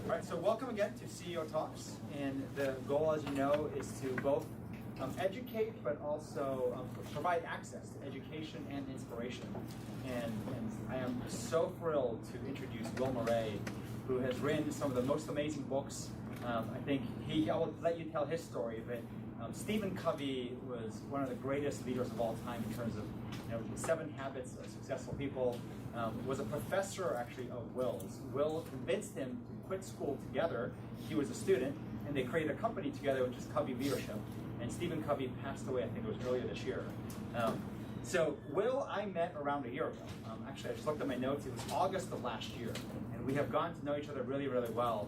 All right, so welcome again to CEO Talks, and the goal, as you know, is to both educate but also provide access to education and inspiration. And I am so thrilled to introduce Will Marré, who has written some of the most amazing books. I think I will let you tell his story, but Stephen Covey was one of the greatest leaders of all time in terms of 7 Habits of Successful People. Was a professor actually of Will's. Will convinced him to quit school together. He was a student, and they created a company together, which is Covey Leadership. And Stephen Covey passed away, I think it was earlier this year. So Will, I met around a year ago. Actually, I just looked at my notes. It was August of last year, and we have gotten to know each other really, really well.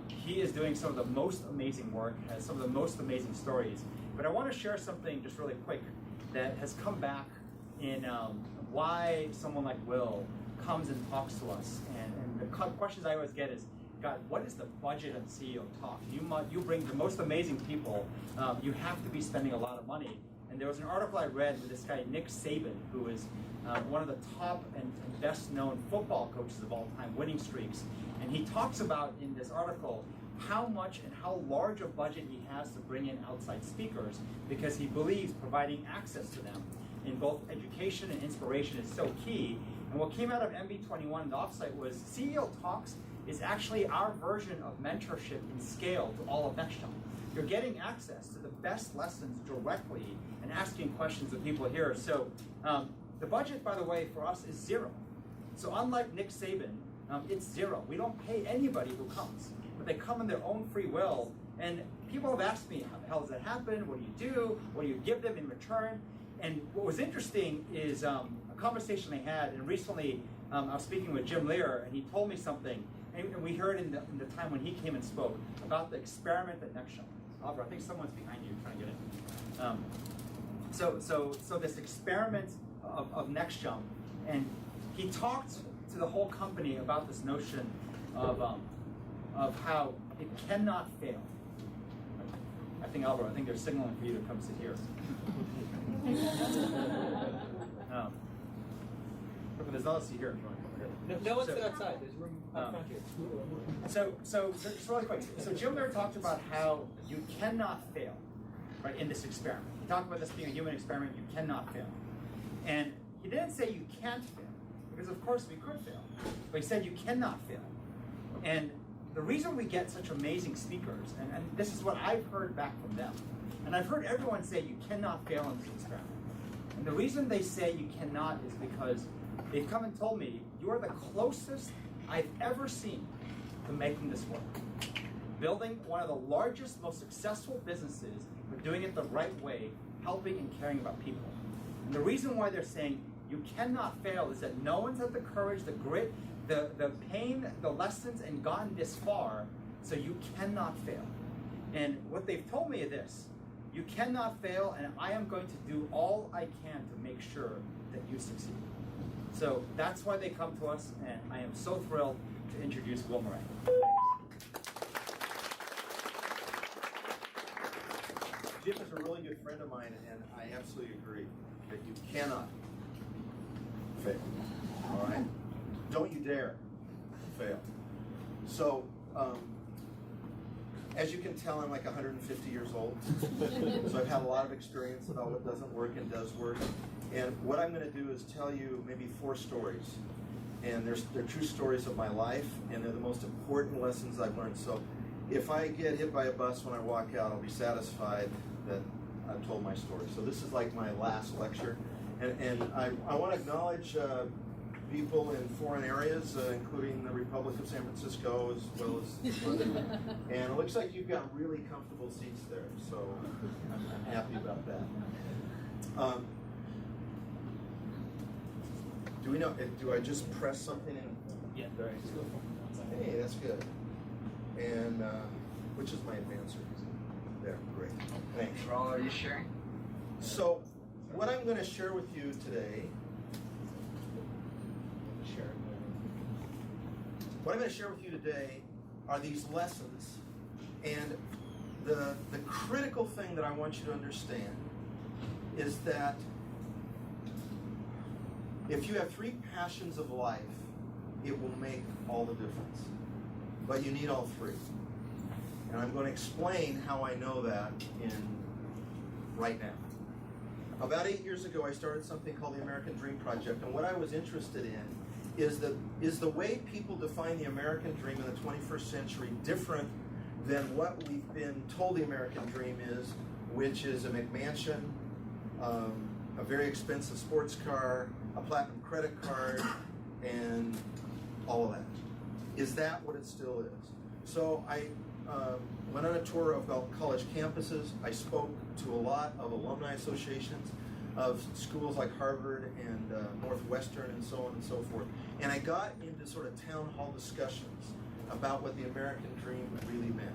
He is doing some of the most amazing work, has some of the most amazing stories. But I want to share something just really quick that has come back in why someone like Will comes and talks to us. And the questions I always get is, God, what is the budget of CEO Talk? You bring the most amazing people. You have to be spending a lot of money. And there was an article I read with this guy, Nick Saban, who is one of the top and best known football coaches of all time, winning streaks. And he talks about in this article how much and how large a budget he has to bring in outside speakers, because he believes providing access to them in both education and inspiration is so key. And what came out of MB21, the offsite, was CEO Talks is actually our version of mentorship in scale to all of NextJump. You're getting access to the best lessons directly and asking questions of people here. So the budget, by the way, for us is 0. So unlike Nick Saban, it's 0. We don't pay anybody who comes, but they come in their own free will. And people have asked me, how does that happen? What do you do? What do you give them in return? And what was interesting is a conversation I had, and recently I was speaking with Jim Lear, and he told me something, and we heard in the time when he came and spoke about the experiment at NextJump. Oliver, I think someone's behind you trying to get in. So this experiment of NextJump, and he talked to the whole company about this notion of how it cannot fail. I think they're signaling for you to come sit here. There's no seat here. No one's outside. There's room up front here. So just really quick. So Jim Lear talked about how you cannot fail, right, in this experiment. He talked about this being a human experiment. You cannot fail, and he didn't say you can't fail, because of course we could fail, but he said you cannot fail. And the reason we get such amazing speakers, and this is what I've heard back from them, and I've heard everyone say you cannot fail in this experiment. And the reason they say you cannot is because they've come and told me, you are the closest I've ever seen to making this work. Building one of the largest, most successful businesses, but doing it the right way, helping and caring about people. And the reason why they're saying you cannot fail is that no one's had the courage, the grit, the pain, the lessons, and gotten this far, so you cannot fail. And what they've told me is this: you cannot fail, and I am going to do all I can to make sure that you succeed. So that's why they come to us, and I am so thrilled to introduce Will Marré. Jim is a really good friend of mine, and I absolutely agree that you cannot fail. All right? Don't you dare fail. So, as you can tell, I'm like 150 years old. So I've had a lot of experience about what doesn't work and does work. And what I'm going to do is tell you maybe 4 stories. And they're true stories of my life, and they're the most important lessons I've learned. So if I get hit by a bus when I walk out, I'll be satisfied that I've told my story. So this is like my last lecture. And I want to acknowledge people in foreign areas, including the Republic of San Francisco, as well as London. And it looks like you've got really comfortable seats there, so I'm happy about that. Do I just press something in? Yeah, very good. Hey, that's good. And which is my advancer? There, great. Thanks. Are you sharing? So, what I'm going to share with you today. What I'm going to share with you today are these lessons, and the critical thing that I want you to understand is that if you have 3 passions of life, it will make all the difference. but you need all three. And I'm going to explain how I know that right now. About 8 years ago, I started something called the American Dream Project, and what I was interested in is the way people define the American dream in the 21st century different than what we've been told the American dream is, which is a McMansion, a very expensive sports car, a platinum credit card, and all of that. Is that what it still is? So I went on a tour of college campuses. I spoke to a lot of alumni associations of schools like Harvard and Northwestern and so on and so forth. And I got into sort of town hall discussions about what the American dream really meant.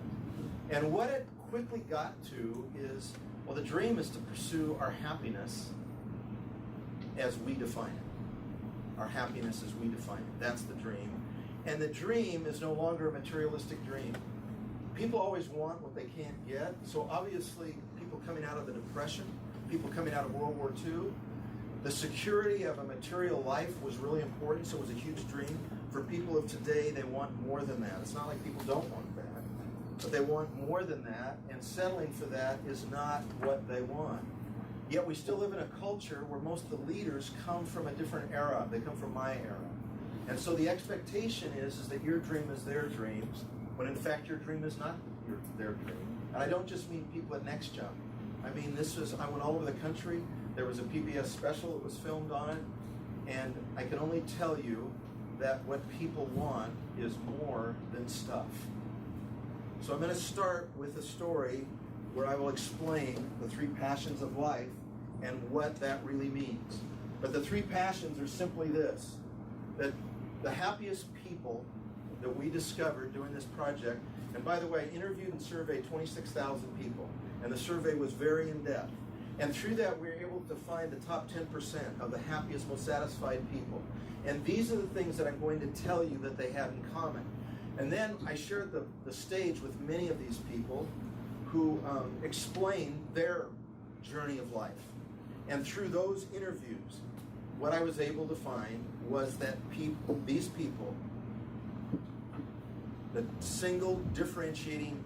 And what it quickly got to is, well, the dream is to pursue our happiness as we define it. Our happiness as we define it. That's the dream. And the dream is no longer a materialistic dream. People always want what they can't get. So obviously, people coming out of the Depression, people coming out of World War II, the security of a material life was really important, so it was a huge dream. For people of today, they want more than that. It's not like people don't want that, but they want more than that, and settling for that is not what they want. Yet we still live in a culture where most of the leaders come from a different era. They come from my era. And so the expectation is that your dream is their dream, when in fact your dream is not their dream. And I don't just mean people at Next Jump. I mean, I went all over the country. There was a PBS special that was filmed on it. And I can only tell you that what people want is more than stuff. So I'm going to start with a story where I will explain the three passions of life and what that really means. But the three passions are simply this, that the happiest people that we discovered doing this project, and by the way, I interviewed and surveyed 26,000 people, and the survey was very in-depth. And through that, we were able to find the top 10% of the happiest, most satisfied people. And these are the things that I'm going to tell you that they have in common. And then I shared the stage with many of these people who explained their journey of life. And through those interviews, what I was able to find was that these people, the single differentiating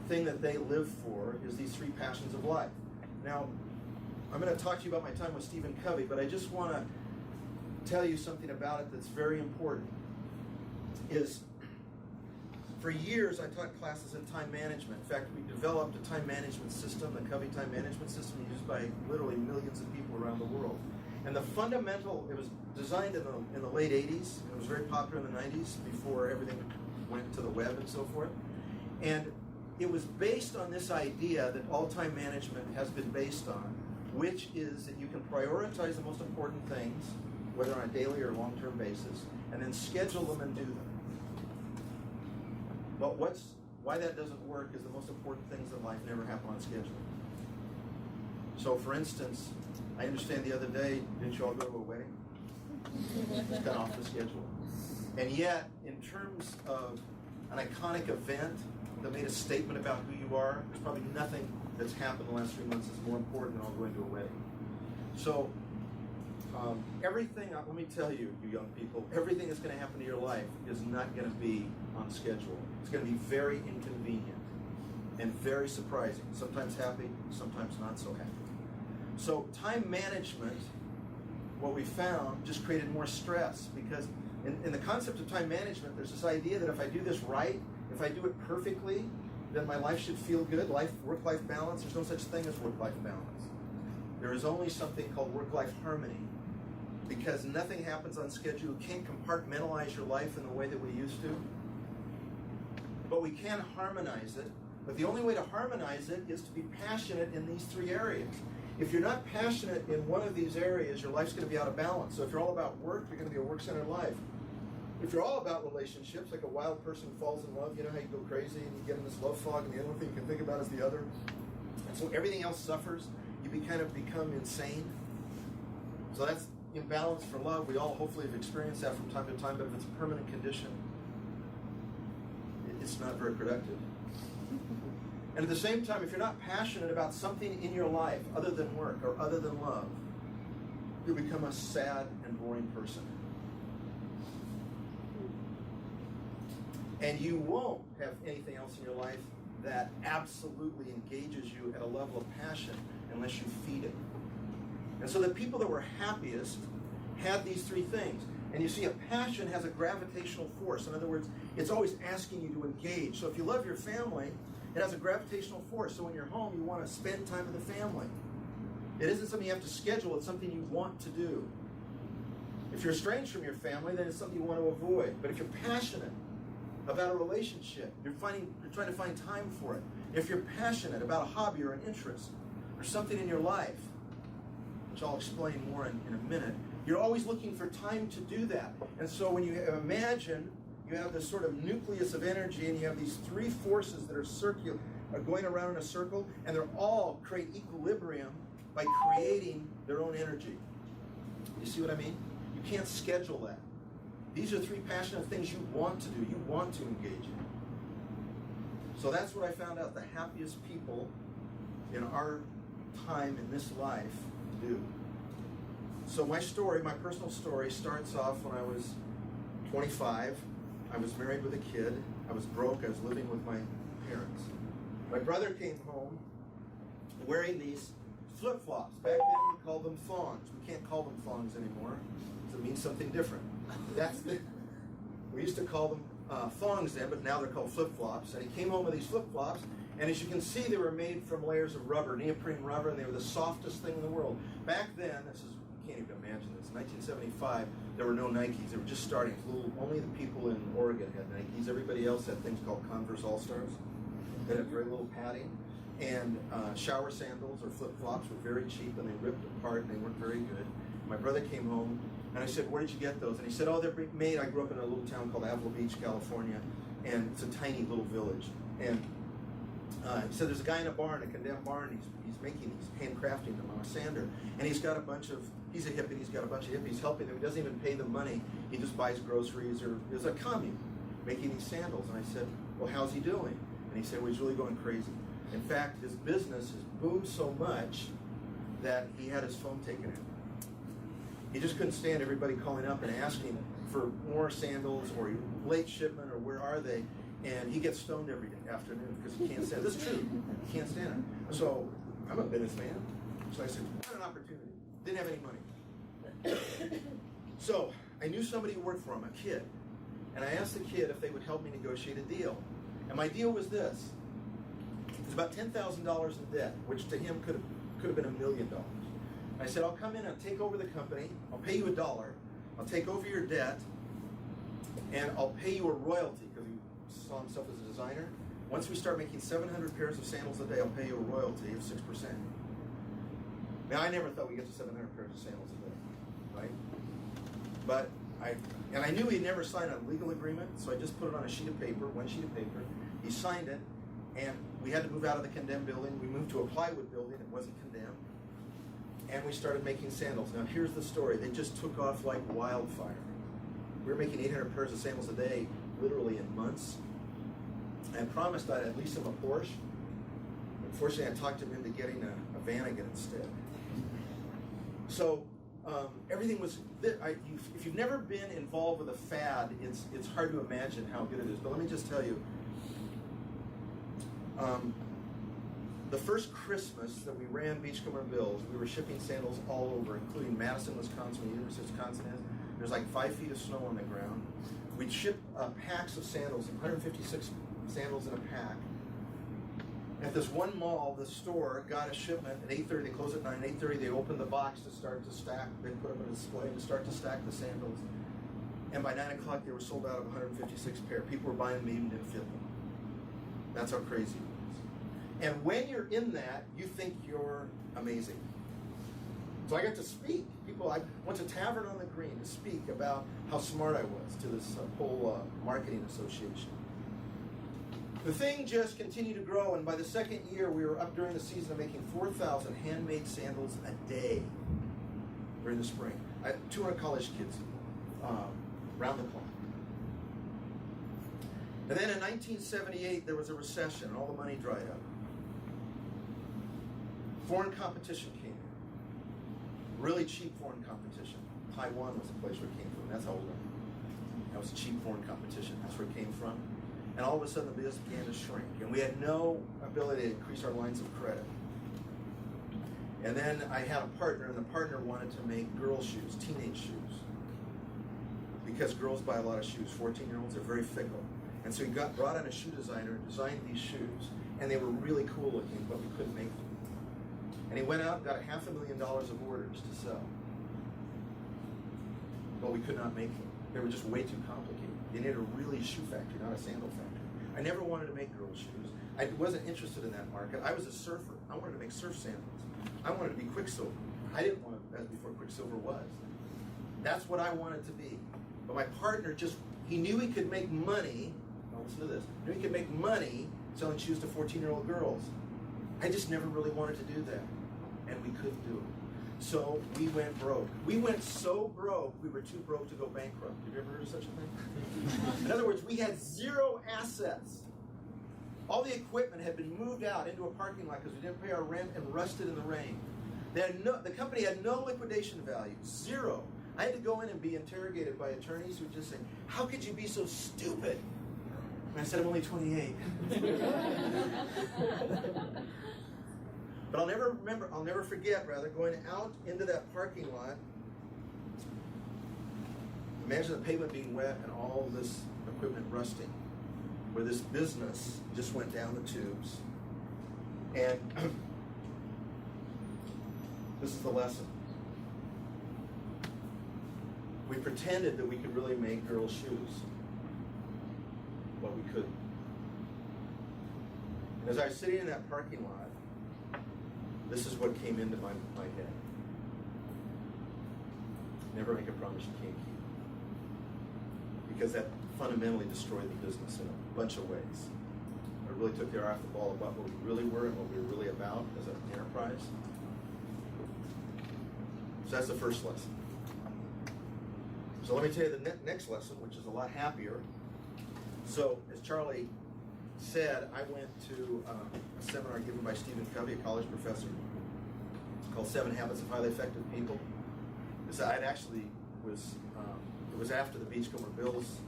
thing that they live for is these three passions of life. Now, I'm going to talk to you about my time with Stephen Covey, but I just want to tell you something about it that's very important. Is for years I taught classes in time management. In fact, we developed a time management system, the Covey time management system, used by literally millions of people around the world. And the fundamental, it was designed in the late 80s, and it was very popular in the 90s before everything went to the web and so forth. And it was based on this idea that all time management has been based on, which is that you can prioritize the most important things, whether on a daily or long-term basis, and then schedule them and do them. But why that doesn't work is the most important things in life never happen on schedule. So for instance, I understand the other day, didn't you all go to a wedding? It's kind of off the schedule. And yet, in terms of an iconic event that made a statement about who you are, there's probably nothing that's happened in the last 3 months that's more important than all going to a wedding. So everything, let me tell you, you young people, everything that's going to happen to your life is not going to be on schedule. It's going to be very inconvenient and very surprising. Sometimes happy, sometimes not so happy. So time management, what we found, just created more stress, because in the concept of time management, there's this idea that if I do this right, if I do it perfectly, then my life should feel good. Work-life balance, there's no such thing as work-life balance. There is only something called work-life harmony, because nothing happens on schedule. You can't compartmentalize your life in the way that we used to. But we can harmonize it. But the only way to harmonize it is to be passionate in these three areas. If you're not passionate in one of these areas, your life's going to be out of balance. So if you're all about work, you're going to be a work-centered life. If you're all about relationships, like a wild person falls in love, you know how you go crazy and you get in this love fog and the only thing you can think about is the other. And so everything else suffers. You kind of become insane. So that's imbalance for love. We all hopefully have experienced that from time to time, but if it's a permanent condition, it's not very productive. And at the same time, if you're not passionate about something in your life other than work or other than love, you'll become a sad and boring person. And you won't have anything else in your life that absolutely engages you at a level of passion unless you feed it. And so the people that were happiest had these three things. And you see, a passion has a gravitational force. In other words, it's always asking you to engage. So if you love your family, it has a gravitational force. So when you're home, you want to spend time with the family. It isn't something you have to schedule, it's something you want to do. If you're estranged from your family, then it's something you want to avoid. But if you're passionate about a relationship, you're trying to find time for it. If you're passionate about a hobby or an interest or something in your life, which I'll explain more in a minute, you're always looking for time to do that. And so when you imagine you have this sort of nucleus of energy and you have these three forces that are going around in a circle, and they're all create equilibrium by creating their own energy. You see what I mean? You can't schedule that. These are three passionate things you want to do, you want to engage in. So that's what I found out the happiest people in our time in this life do. So my story, my personal story, starts off when I was 25. I was married with a kid. I was broke. I was living with my parents. My brother came home wearing these flip-flops. Back then we called them thongs. We can't call them thongs anymore. It means something different. We used to call them thongs then, but now they're called flip-flops. And he came home with these flip-flops, and as you can see, they were made from layers of rubber, neoprene rubber, and they were the softest thing in the world. Back then, you can't even imagine this. In 1975, there were no Nikes. They were just starting. Only the people in Oregon had Nikes. Everybody else had things called Converse All-Stars that had very little padding. And shower sandals or flip-flops were very cheap, and they ripped apart, and they weren't very good. My brother came home, and I said, "Where did you get those?" And he said, "Oh, they're made." I grew up in a little town called Avila Beach, California, and it's a tiny little village. And he said, "There's a guy in a barn, a condemned barn. He's making these, handcrafting them on a sander, and he's got a bunch of. He's a hippie. He's got a bunch of hippies helping him. He doesn't even pay them money. He just buys groceries, or is a commune making these sandals." And I said, "Well, how's he doing?" And he said, "Well, he's really going crazy. In fact, his business has boomed so much that he had his phone taken out. He just couldn't stand everybody calling up and asking for more sandals or late shipment or where are they. And he gets stoned every afternoon because he can't stand it. This is true. He can't stand it. So I'm a businessman. So I said, what an opportunity. Didn't have any money. So I knew somebody who worked for him, a kid. And I asked the kid if they would help me negotiate a deal. And my deal was this. It was about $10,000 in debt, which to him could have been $1 million. I said, I'll come in and take over the company. I'll pay you $1. I'll take over your debt, and I'll pay you a royalty, because he saw himself as a designer. Once we start making 700 pairs of sandals a day, I'll pay you a royalty of 6%. Now, I never thought we'd get to 700 pairs of sandals a day, right? But I knew he'd never sign a legal agreement, so I just put it on a sheet of paper, one sheet of paper. He signed it, and we had to move out of the condemned building. We moved to a plywood building. It wasn't condemned. And we started making sandals. Now, here's the story. They just took off like wildfire. We were making 800 pairs of sandals a day, literally in months. I promised I'd lease him a Porsche. Unfortunately, I talked him into getting a Vanagon instead. So everything was, if you've never been involved with a fad, it's hard to imagine how good it is. But let me just tell you, the first Christmas that we ran Beachcomber Bills, we were shipping sandals all over, including Madison, Wisconsin, the University of Wisconsin is. There's like 5 feet of snow on the ground. We'd ship packs of sandals, 156 sandals in a pack. At this one mall, the store got a shipment at 8:30. They closed at 9. 8:30, they opened the box to start to stack. They put them on a display to start to stack the sandals. And by 9 o'clock, they were sold out of 156 pair. People were buying them, even didn't fit them. That's how crazy it was. And when you're in that, you think you're amazing. So I got to speak. I went to Tavern on the Green to speak about how smart I was to this whole marketing association. The thing just continued to grow, and by the second year, we were up during the season of making 4,000 handmade sandals a day during the spring. I had 200 college kids round the clock. And then in 1978, there was a recession, and all the money dried up. Foreign competition came in. Really cheap foreign competition. Taiwan was the place where it came from. That's how old I am. That was cheap foreign competition. That's where it came from. And all of a sudden the business began to shrink. And we had no ability to increase our lines of credit. And then I had a partner, and the partner wanted to make girl shoes, teenage shoes. Because girls buy a lot of shoes. 14-year-olds are very fickle. And so he brought in a shoe designer and designed these shoes. And they were really cool looking, but we couldn't make them. And he went out and got $500,000 of orders to sell. But we could not make them. They were just way too complicated. They needed a really shoe factory, not a sandal factory. I never wanted to make girls' shoes. I wasn't interested in that market. I was a surfer. I wanted to make surf sandals. I wanted to be Quicksilver. I didn't want to, as before Quicksilver was. That's what I wanted to be. But my partner he knew he could make money. Now listen to this. He knew he could make money selling shoes to 14-year-old girls. I just never really wanted to do that. And we couldn't do it. So we went broke. We went so broke, we were too broke to go bankrupt. Have you ever heard of such a thing? In other words, we had zero assets. All the equipment had been moved out into a parking lot because we didn't pay our rent and rusted in the rain. The company had no liquidation value, zero. I had to go in and be interrogated by attorneys who would just say, "How could you be so stupid?" And I said, "I'm only 28." But I'll never forget, going out into that parking lot. Imagine the pavement being wet and all this equipment rusting, where this business just went down the tubes. And this is the lesson. We pretended that we could really make girls' shoes, but we couldn't. And as I was sitting in that parking lot, this is what came into my head. Never make a promise you can't keep. Because that fundamentally destroyed the business in a bunch of ways. It really took their eye off the ball about what we really were and what we were really about as an enterprise. So that's the first lesson. So let me tell you the next lesson, which is a lot happier. So as Charlie said, I went to a seminar given by Stephen Covey, a college professor, called 7 Habits of Highly Effective People. I actually it was after the Beachcomber Bills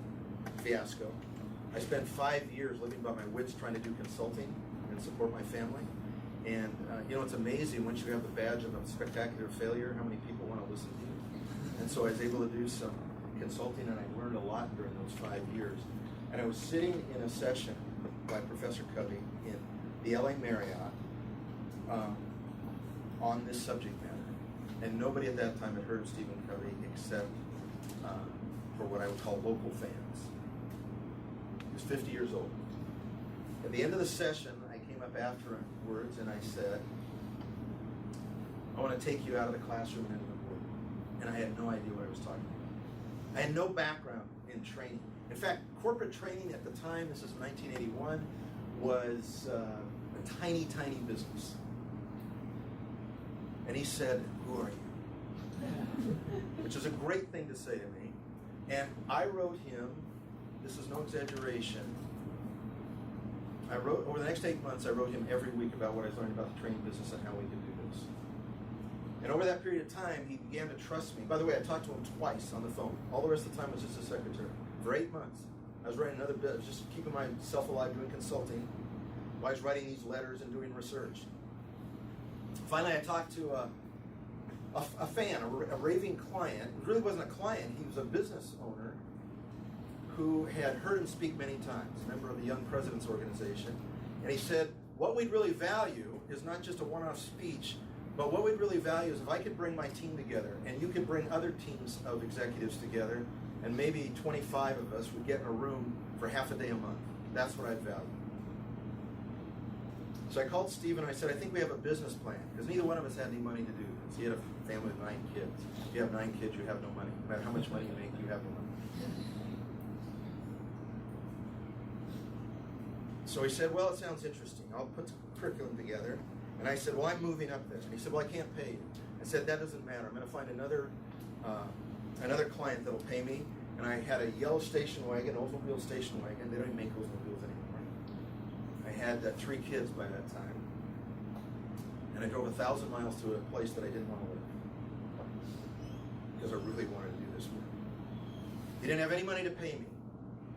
fiasco. I spent 5 years living by my wits trying to do consulting and support my family. And it's amazing once you have the badge of a spectacular failure, how many people want to listen to you. And so I was able to do some consulting, and I learned a lot during those 5 years. And I was sitting in a session by Professor Covey in the LA Marriott on this subject matter. And nobody at that time had heard of Stephen Covey except for what I would call local fans. He was 50 years old. At the end of the session, I came up afterwards and I said, "I want to take you out of the classroom and into the board." And I had no idea what I was talking about. I had no background in training. In fact, corporate training at the time, this is 1981, was a tiny, tiny business. And he said, "Who are you?" Which is a great thing to say to me. And I wrote him, this is no exaggeration, over the next 8 months, I wrote him every week about what I was learning about the training business and how we could do this. And over that period of time, he began to trust me. By the way, I talked to him twice on the phone. All the rest of the time was just a secretary. For 8 months, I was writing another bit, just keeping myself alive doing consulting while I was writing these letters and doing research. Finally, I talked to a fan, a raving client. It really wasn't a client, he was a business owner who had heard him speak many times, a member of the Young Presidents Organization. And he said, what we'd really value is not just a one-off speech, but what we'd really value is if I could bring my team together and you could bring other teams of executives together, and maybe 25 of us would get in a room for half a day a month. That's what I'd value. So I called Steve and I said, I think we have a business plan, because neither one of us had any money to do this. He had a family of 9 kids. If you have 9 kids, you have no money. No matter how much money you make, you have no money. So he said, well, it sounds interesting. I'll put the curriculum together. And I said, well, I'm moving up there. And he said, well, I can't pay you. I said, that doesn't matter. I'm going to find another client that will pay me. And I had a yellow station wagon, Oldsmobile station wagon. They don't even make Oldsmobiles anymore. I had 3 kids by that time. And I drove 1,000 miles to a place that I didn't want to live, because I really wanted to do this work. He didn't have any money to pay me,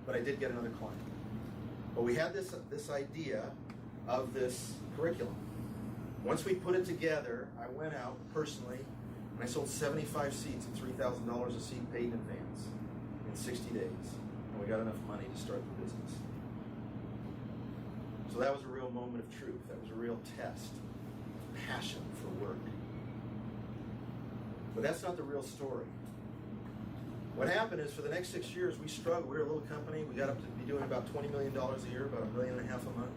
but I did get another client. But we had this idea of this curriculum. Once we put it together, I went out personally and I sold 75 seats at $3,000 a seat paid in advance in 60 days. And we got enough money to start the business. So that was a real moment of truth. That was a real test. Passion for work. But that's not the real story. What happened is for the next 6 years, we struggled. We were a little company. We got up to be doing about $20 million a year, about $1.5 million a month.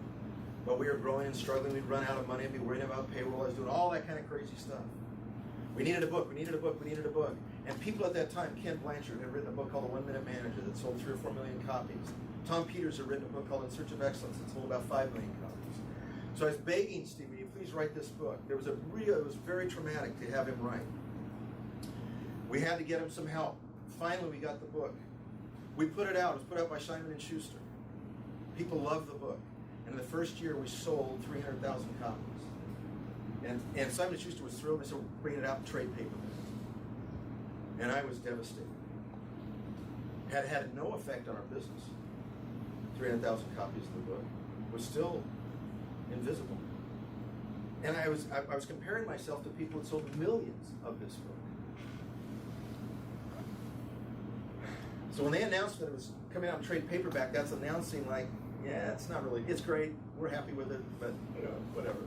But we were growing and struggling. We'd run out of money. I'd be worrying about payroll. I was doing all that kind of crazy stuff. We needed a book. We needed a book. We needed a book. And people at that time, Ken Blanchard had written a book called The 1 Minute Manager that sold 3 or 4 million copies. Tom Peters had written a book called In Search of Excellence that sold about 5 million copies. So I was begging Steve, will you please write this book? It was very traumatic to have him write. We had to get him some help. Finally, we got the book. We put it out. It was put out by Simon & Schuster. People loved the book. And in the first year, we sold 300,000 copies. And Simon & Schuster was thrilled. They said, we're bringing it out in trade paperback. And I was devastated. Had no effect on our business. 300,000 copies of the book was still invisible. And I was comparing myself to people that sold millions of this book. So when they announced that it was coming out in trade paperback, that's announcing like, yeah, it's not really, it's great, we're happy with it, but whatever.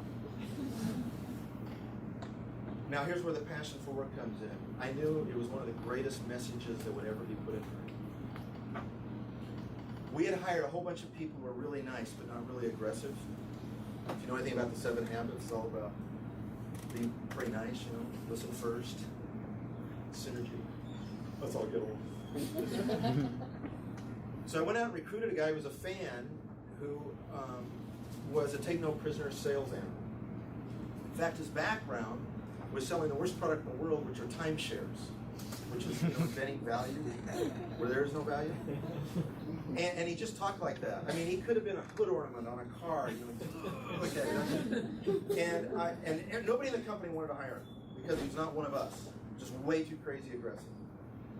Now here's where the passion for work comes in. I knew it was one of the greatest messages that would ever be put in print. We had hired a whole bunch of people who were really nice, but not really aggressive. If you know anything about the 7 Habits, it's all about being pretty nice, listen first, synergy. Let's all get along. So I went out and recruited a guy who was a fan who was a take no prisoners sales animal. In fact, his background was selling the worst product in the world, which are timeshares, which is inventing value where there is no value. And he just talked like that. I mean, he could have been a hood ornament on a car. Okay. And nobody in the company wanted to hire him because he's not one of us. Just way too crazy aggressive.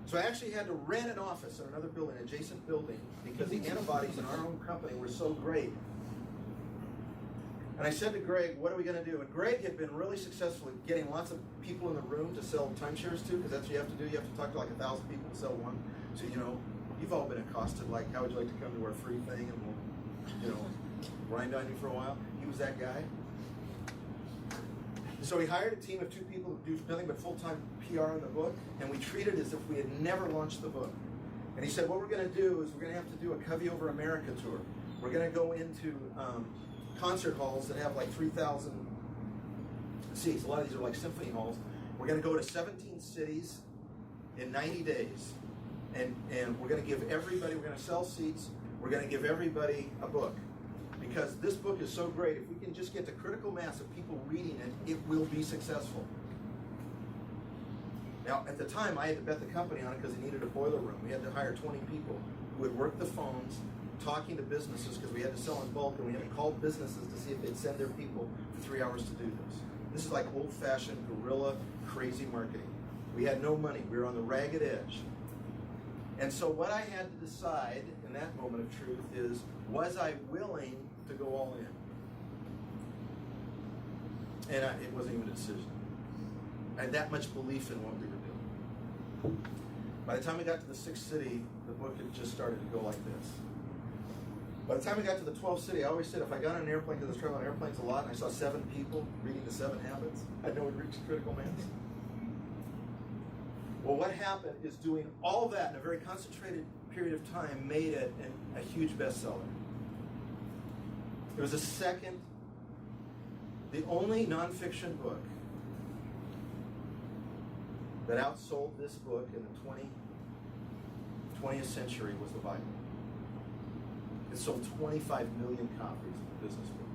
So I actually had to rent an office in another building, an adjacent building, because the antibodies in our own company were so great. And I said to Greg, what are we going to do? And Greg had been really successful at getting lots of people in the room to sell timeshares to, because that's what you have to do. You have to talk to like 1,000 people to sell one. So, you've all been accosted, like, how would you like to come to our free thing and we'll, grind on you for a while? He was that guy. So he hired a team of 2 people who do nothing but full-time PR in the book, and we treated it as if we had never launched the book. And he said, what we're going to do is we're going to have to do a Covey over America tour. We're going to go into concert halls that have like 3,000 seats. A lot of these are like symphony halls. We're going to go to 17 cities in 90 days. And we're going to give everybody, we're going to sell seats, we're going to give everybody a book. Because this book is so great, if we can just get the critical mass of people reading it, it will be successful. Now, at the time, I had to bet the company on it because they needed a boiler room. We had to hire 20 people who would work the phones, talking to businesses because we had to sell in bulk, and we had to call businesses to see if they'd send their people for 3 hours to do this. This is like old-fashioned guerrilla, crazy marketing. We had no money. We were on the ragged edge. And so what I had to decide in that moment of truth is, was I willing to go all in? And it wasn't even a decision. I had that much belief in what we were doing. By the time we got to the 6th city, the book had just started to go like this. By the time we got to the 12th city, I always said if I got on an airplane, because I was traveling on airplanes a lot, and I saw 7 people reading the 7 Habits, I know we'd reached critical mass. Well, what happened is doing all that in a very concentrated period of time made it a huge bestseller. It was the only nonfiction book that outsold this book in the 20th century was the Bible. It sold 25 million copies of the business book.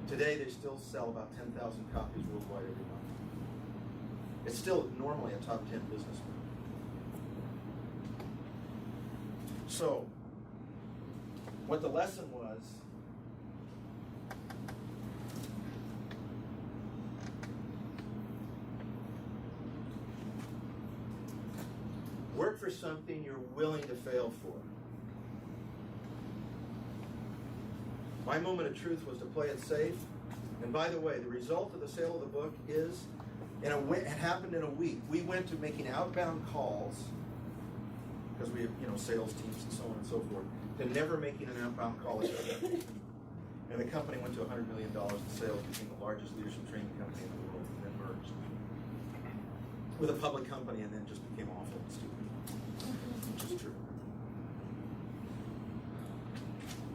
Today, they still sell about 10,000 copies worldwide every month. It's still normally a top 10 business book. So, what the lesson was, work for something you're willing to fail for. My moment of truth was to play it safe. And by the way, the result of the sale of the book is, and it happened in a week. We went to making outbound calls, because we have, sales teams and so on and so forth, to never making an outbound call again. And the company went to $100 million in sales, became the largest leadership training company in the world, and then merged with a public company, and then just became awful and stupid, which is true.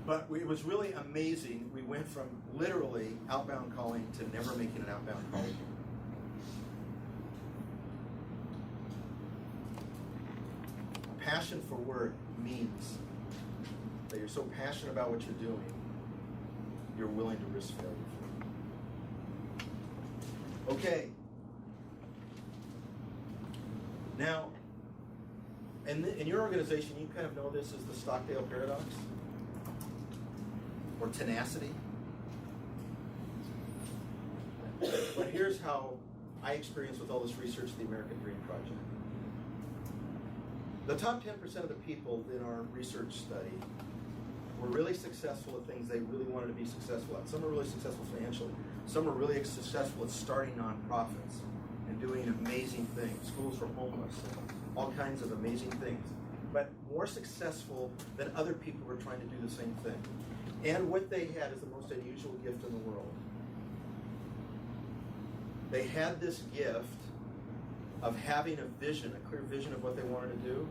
But it was really amazing. We went from literally outbound calling to never making an outbound call again. Passion for work means that you're so passionate about what you're doing, you're willing to risk failure for it. Okay. Now, in your organization, you kind of know this as the Stockdale paradox, or tenacity. But here's how I experienced with all this research the American Dream Project. The top 10% of the people in our research study were really successful at things they really wanted to be successful at. Some are really successful financially. Some are really successful at starting nonprofits and doing amazing things, schools for homeless, and all kinds of amazing things. But more successful than other people who were trying to do the same thing. And what they had is the most unusual gift in the world. They had this gift of having a vision, a clear vision of what they wanted to do,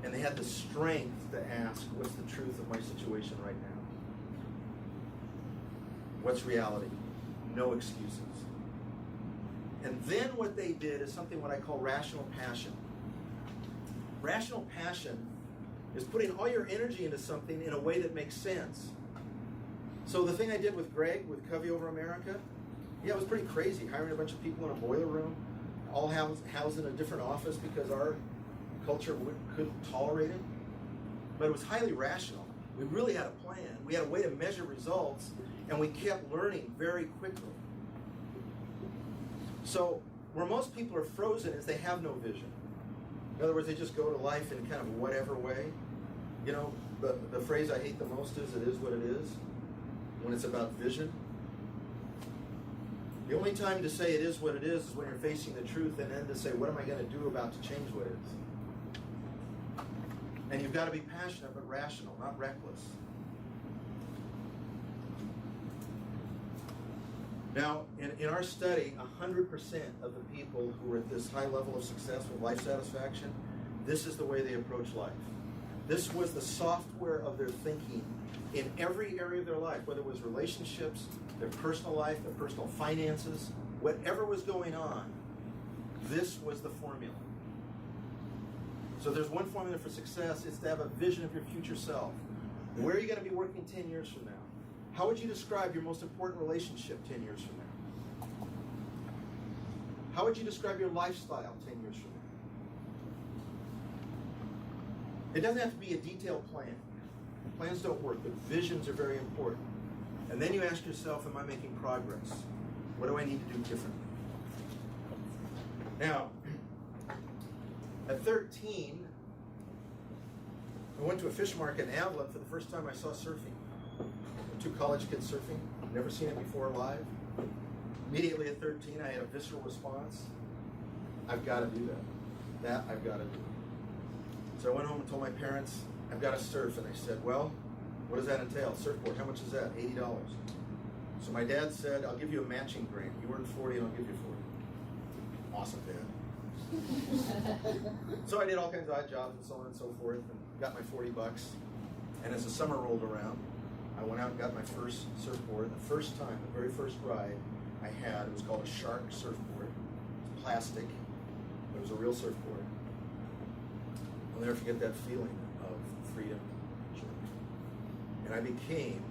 and they had the strength to ask, what's the truth of my situation right now? What's reality? No excuses. And then what they did is something what I call rational passion. Rational passion is putting all your energy into something in a way that makes sense. So the thing I did with Greg, with Covey Over America, it was pretty crazy, hiring a bunch of people in a boiler room, all housed in a different office because our culture couldn't tolerate it. But it was highly rational. We really had a plan. We had a way to measure results, and we kept learning very quickly. So where most people are frozen is they have no vision. In other words, they just go to life in kind of whatever way. The phrase I hate the most is, it is what it is, when it's about vision. The only time to say it is what it is when you're facing the truth, and then to say, what am I going to do about to change what it is? And you've got to be passionate but rational, not reckless. Now, in our study, 100% of the people who were at this high level of success with life satisfaction, this is the way they approach life. This was the software of their thinking in every area of their life, whether it was relationships, their personal life, their personal finances, whatever was going on, this was the formula. So there's one formula for success. It's to have a vision of your future self. Where are you going to be working 10 years from now? How would you describe your most important relationship 10 years from now? How would you describe your lifestyle 10 years from now? It doesn't have to be a detailed plan. Plans don't work, but visions are very important. And then you ask yourself, am I making progress? What do I need to do differently? Now, at 13, I went to a fish market in Avalon for the first time I saw surfing. Two college kids surfing, never seen it before live. Immediately at 13, I had a visceral response. I've got to do that. I've got to do. So I went home and told my parents, I've got to surf. And they said, well, what does that entail? Surfboard, how much is that? $80. So my dad said, I'll give you a matching grant. You earn 40 and I'll give you 40. Awesome, Dad. So I did all kinds of odd jobs and so on and so forth and got my 40 bucks. And as the summer rolled around, I went out and got my first surfboard. The first time, the very first ride I had, it was called a Shark surfboard. It's plastic, but it was a real surfboard. I'll never forget that feeling of freedom and joy. And I became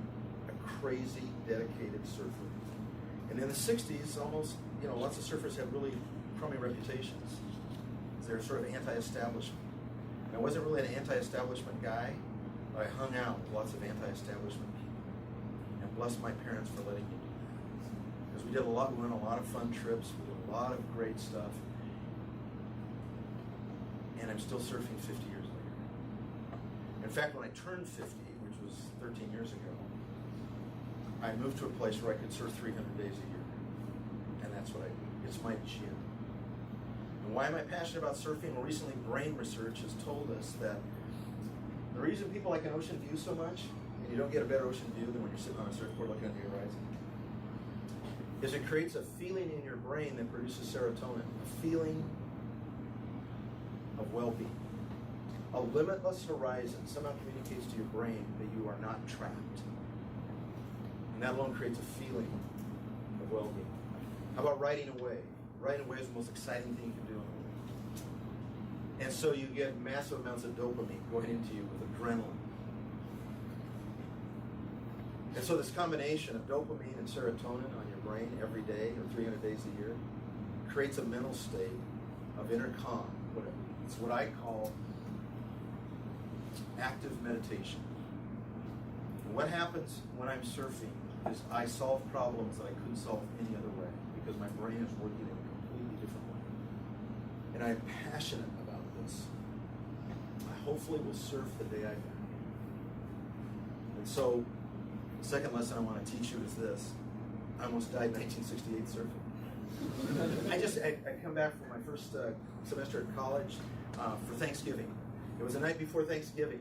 a crazy, dedicated surfer. And in the 60s, almost, lots of surfers had really crummy reputations. They're sort of anti-establishment. And I wasn't really an anti-establishment guy, but I hung out with lots of anti-establishment people. And bless my parents for letting me do that. Because we went on a lot of fun trips, we did a lot of great stuff. And I'm still surfing 50 years later. In fact, when I turned 50, which was 13 years ago, I moved to a place where I could surf 300 days a year. And that's what I do. It's my gym. And why am I passionate about surfing? Well, recently brain research has told us that the reason people like an ocean view so much, and you don't get a better ocean view than when you're sitting on a surfboard looking at the horizon, is it creates a feeling in your brain that produces serotonin, a feeling of well-being. A limitless horizon somehow communicates to your brain that you are not trapped. And that alone creates a feeling of well-being. How about riding a wave? Riding a wave is the most exciting thing you can do on a wave. And so you get massive amounts of dopamine going into you with adrenaline. And so this combination of dopamine and serotonin on your brain every day or 300 days a year creates a mental state of inner calm. It's what I call active meditation. And what happens when I'm surfing is I solve problems that I couldn't solve any other way because my brain is working in a completely different way. And I'm passionate about this. I hopefully will surf the day I die. And so the second lesson I want to teach you is this. I almost died in 1968 surfing. I come back from my first semester at college for Thanksgiving. It was the night before Thanksgiving,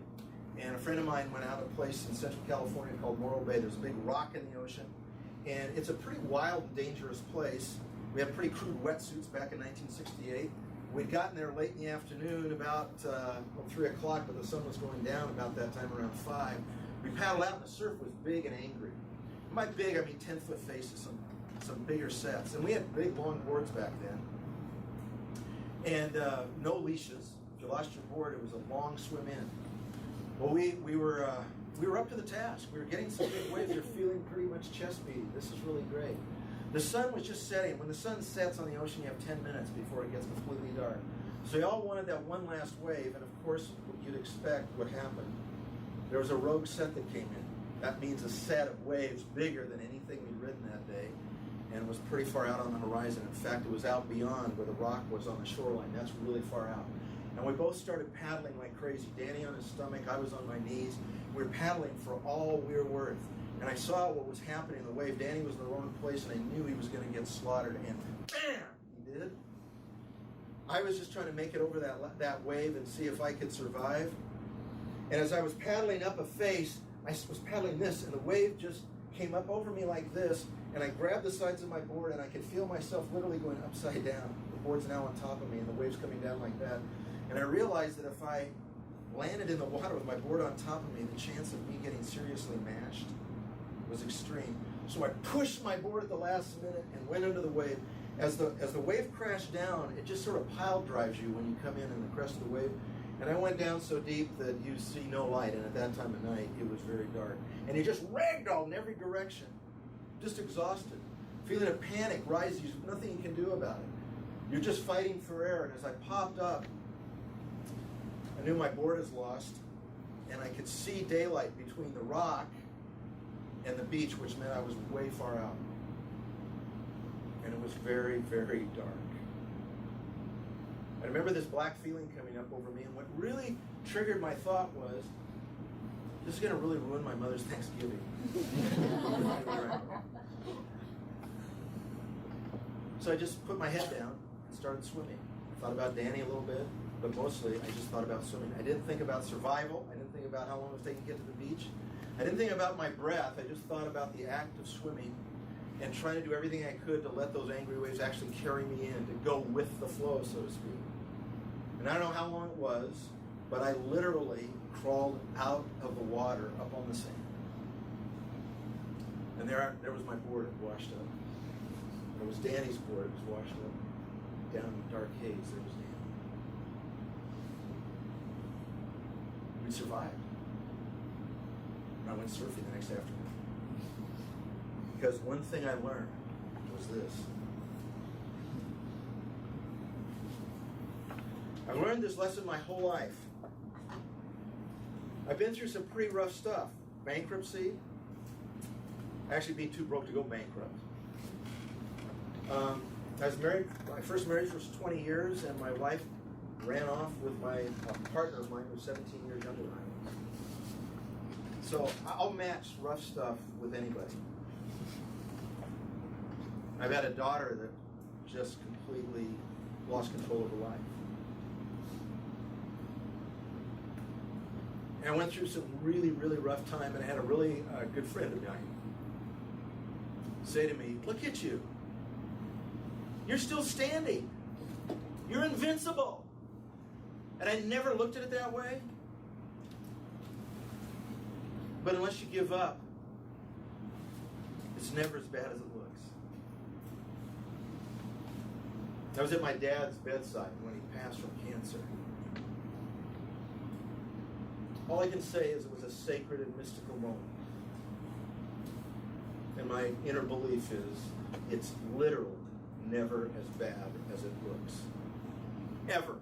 and a friend of mine went out to a place in Central California called Morro Bay. There's a big rock in the ocean, and it's a pretty wild and dangerous place. We had pretty crude wetsuits back in 1968. We'd gotten there late in the afternoon, about 3 o'clock, but the sun was going down about that time, around 5. We paddled out, and the surf was big and angry. And by big, I mean 10-foot faces, some bigger sets. And we had big, long boards back then. And no leashes. If you lost your board, it was a long swim in. Well, we were up to the task. We were getting some big waves. We were feeling pretty much chest beating. This is really great. The sun was just setting. When the sun sets on the ocean, you have 10 minutes before it gets completely dark. So you all wanted that one last wave, and of course, what you'd expect what happened. There was a rogue set that came in. That means a set of waves bigger than anything we'd ridden that day, and it was pretty far out on the horizon. In fact, it was out beyond where the rock was on the shoreline. That's really far out. And we both started paddling like crazy. Danny on his stomach, I was on my knees. We were paddling for all we were worth. And I saw what was happening in the wave. Danny was in the wrong place, and I knew he was going to get slaughtered. And bam! He did. I was just trying to make it over that wave and see if I could survive. And as I was paddling up a face, I was paddling this, and the wave just came up over me like this, and I grabbed the sides of my board, and I could feel myself literally going upside down. The board's now on top of me, and the wave's coming down like that. And I realized that if I landed in the water with my board on top of me, the chance of me getting seriously mashed was extreme. So I pushed my board at the last minute and went under the wave. As the wave crashed down, it just sort of pile drives you when you come in the crest of the wave. And I went down so deep that you see no light, and at that time of night, it was very dark. And you just ragdolled in every direction, just exhausted. Feeling of panic rises, there's nothing you can do about it. You're just fighting for air, and as I popped up, I knew my board is lost, and I could see daylight between the rock and the beach, which meant I was way far out. And it was very, very dark. I remember this black feeling coming up over me, and what really triggered my thought was, this is going to really ruin my mother's Thanksgiving. So I just put my head down and started swimming. I thought about Danny a little bit, but mostly I just thought about swimming. I didn't think about survival. I didn't think about how long it was taking to get to the beach. I didn't think about my breath. I just thought about the act of swimming and trying to do everything I could to let those angry waves actually carry me in, to go with the flow, so to speak. And I don't know how long it was, but I literally crawled out of the water up on the sand. And there was my board washed up. It was Danny's board. It was washed up. Down in the dark haze, there was Danny. We survived. And I went surfing the next afternoon. Because one thing I learned was this. I've learned this lesson my whole life. I've been through some pretty rough stuff. Bankruptcy. Actually being too broke to go bankrupt. I was married, my first marriage was 20 years, and my wife ran off with a partner of mine who was 17 years younger than I was. So I'll match rough stuff with anybody. I've had a daughter that just completely lost control of her life. And I went through some really, really rough time, and I had a really good friend of mine say to me, look at you. You're still standing. You're invincible. And I never looked at it that way. But unless you give up, it's never as bad as it looks. I was at my dad's bedside when he passed from cancer. All I can say is it was a sacred and mystical moment. And my inner belief is it's literally never as bad as it looks. Ever.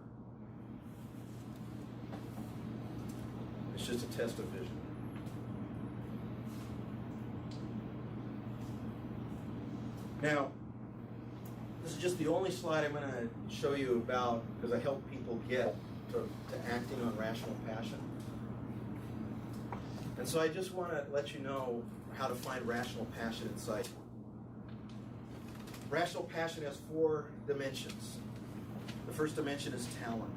It's just a test of vision. Now, this is just the only slide I'm going to show you about, because I help people get to acting on rational passion. And so I just want to let you know how to find rational passion inside you. Rational passion has 4 dimensions. The first dimension is talent.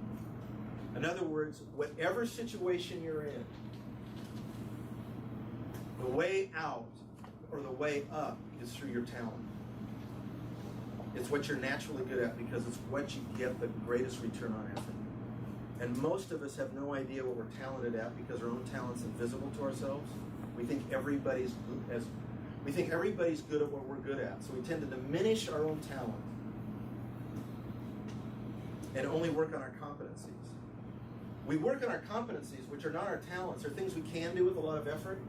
In other words, whatever situation you're in, the way out or the way up is through your talent. It's what you're naturally good at because it's what you get the greatest return on effort. And most of us have no idea what we're talented at because our own talent's invisible to ourselves. We think everybody's good at what we're good at. So we tend to diminish our own talent and only work on our competencies. We work on our competencies, which are not our talents. They're things we can do with a lot of effort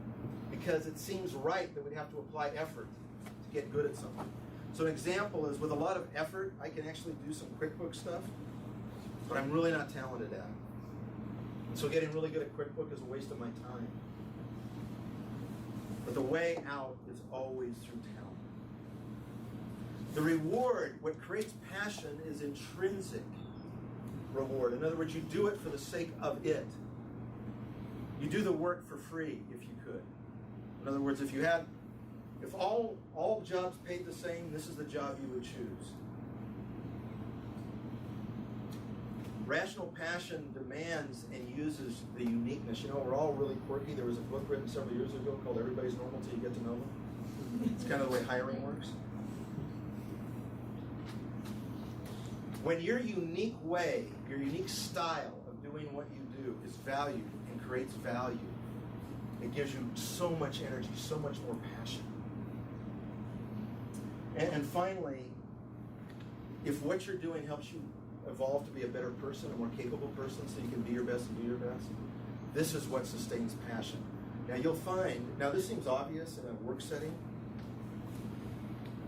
because it seems right that we'd have to apply effort to get good at something. So an example is with a lot of effort, I can actually do some QuickBooks stuff, but I'm really not talented at it. And so getting really good at QuickBooks is a waste of my time. But the way out is always through talent. The reward, what creates passion, is intrinsic reward. In other words, you do it for the sake of it. You do the work for free if you could. In other words, if all jobs paid the same, this is the job you would choose. Rational passion demands and uses the uniqueness. You know, we're all really quirky. There was a book written several years ago called Everybody's Normal Till You Get to Know Them. It's kind of the way hiring works. When your unique way, your unique style of doing what you do is valued and creates value, it gives you so much energy, so much more passion. And finally, if what you're doing helps you evolve to be a better person, a more capable person, so you can be your best and do your best, this is what sustains passion. Now you'll find, now this seems obvious in a work setting,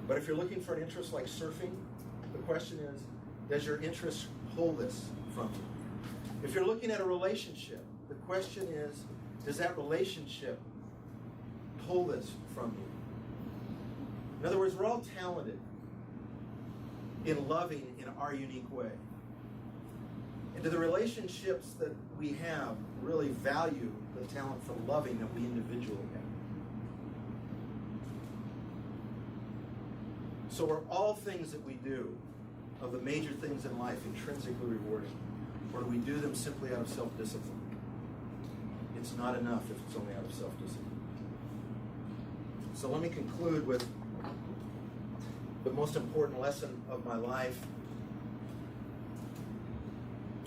but if you're looking for an interest like surfing, the question is, does your interest pull this from you? If you're looking at a relationship, the question is, does that relationship pull this from you? In other words, we're all talented in loving in our unique way. And do the relationships that we have really value the talent for loving that we individually have? So are all things that we do, of the major things in life, intrinsically rewarding? Or do we do them simply out of self-discipline? It's not enough if it's only out of self-discipline. So let me conclude with the most important lesson of my life.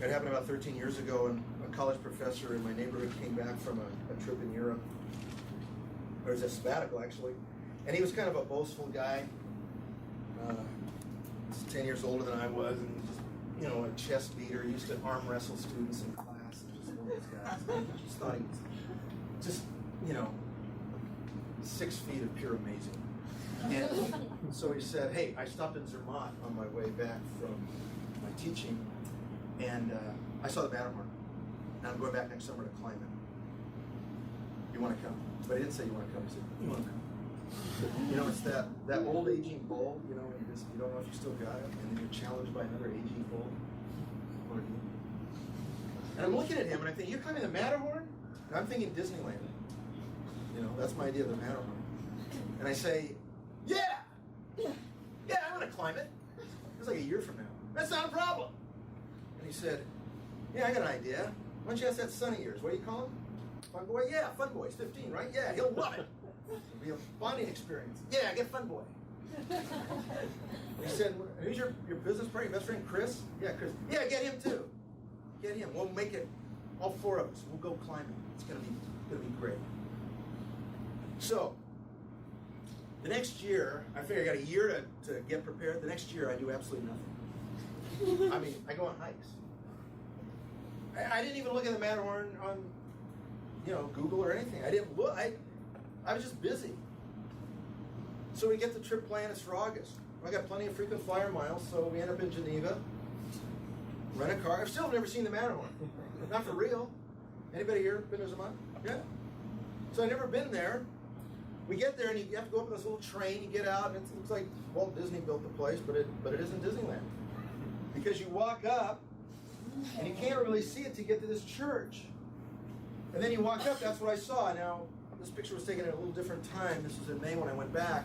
It happened about 13 years ago, and a college professor in my neighborhood came back from a trip in Europe. Or it was a sabbatical, actually. And he was kind of a boastful guy. He's 10 years older than I was, and just, you know, a chest beater. He used to arm wrestle students in class. Just one of those guys. I just thought he was just, you know, 6 feet of pure amazing. And so he said, hey, I stopped in Zermatt on my way back from my teaching, and I saw the Matterhorn, and I'm going back next summer to climb it. You want to come? But he didn't say you want to come. He said, you want to come? You know, it's that old aging bull, you know, when you don't know if you still got it, and then you're challenged by another aging bull. What do you do? And I'm looking at him, and I think, you're climbing the Matterhorn? And I'm thinking Disneyland. You know, that's my idea of the Matterhorn. And I say, yeah, climb it. It was like a year from now. That's not a problem. And he said, yeah, I got an idea. Why don't you ask that son of yours? What do you call him? Fun boy? Yeah, fun boy. He's 15, right? Yeah, he'll love it. It'll be a bonding experience. Yeah, get fun boy. He said, who's your business partner, your best friend, Chris? Yeah, Chris. Yeah, get him too. Get him. We'll make it, all 4 of us. We'll go climbing. It's gonna be great. So, the next year, I figured I got a year to get prepared. The next year, I do absolutely nothing. I mean, I go on hikes. I didn't even look at the Matterhorn on, Google or anything. I didn't look. I was just busy. So we get the trip planned. It's for August. I got plenty of frequent flyer miles, so we end up in Geneva. Rent a car. I've still never seen the Matterhorn. Not for real. Anybody here been to Zermatt? Yeah. So I've never been there. We get there and you have to go up on this little train. You get out and it looks like Walt Disney built the place, but it isn't Disneyland. Because you walk up and you can't really see it till you get to this church. And then you walk up, that's what I saw. Now, this picture was taken at a little different time. This was in May when I went back.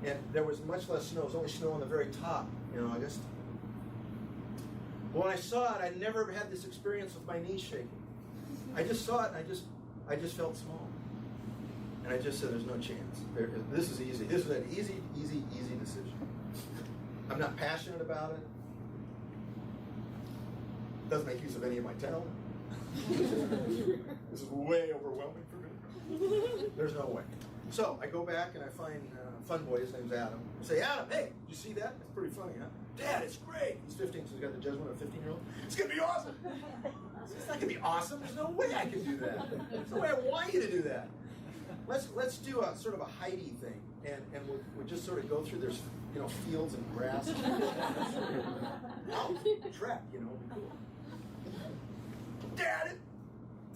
And there was much less snow. There was only snow on the very top in August. But when I saw it, I never had this experience with my knees shaking. I just saw it and I just felt small. And I just said, there's no chance. This is easy. This is an easy decision. I'm not passionate about it. Doesn't make use of any of my talent. This is way overwhelming for me. There's no way. So I go back and I find fun boy. His name's Adam. I say, Adam, hey, did you see that? It's pretty funny, huh? Dad, it's great. He's 15, so he's got the judgment of a 15-year-old. It's gonna be awesome. It's not gonna be awesome. There's no way I can do that. There's no way I want you to do that. Let's do a sort of a Heidi thing, and we'll just sort of go through. There's fields and grass. Track, it'd be cool. Dad,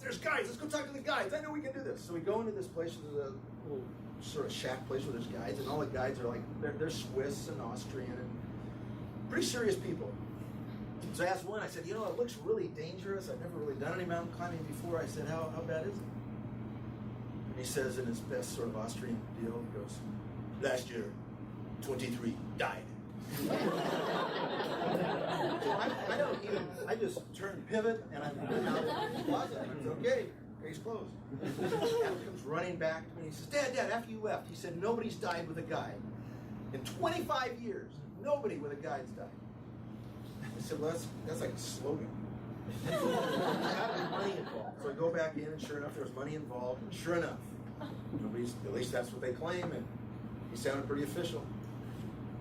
there's guides. Let's go talk to the guides. I know we can do this. So we go into this place. There's a little sort of shack place where there's guides, and all the guides are like they're Swiss and Austrian and pretty serious people. So I asked one. I said, it looks really dangerous. I've never really done any mountain climbing before. I said, how bad is it? And he says in his best sort of Austrian deal, he goes, last year, 23 died. So I just turn pivot and I'm out of the closet. And it's okay, case closed. Adam comes running back to me and he says, Dad, after you left, he said, nobody's died with a guide. In 25 years, nobody with a guide's died. I said, well, that's like a slogan. There's got to be money involved. So I go back in, and sure enough, there was money involved. And sure enough, at least that's what they claim, and he sounded pretty official.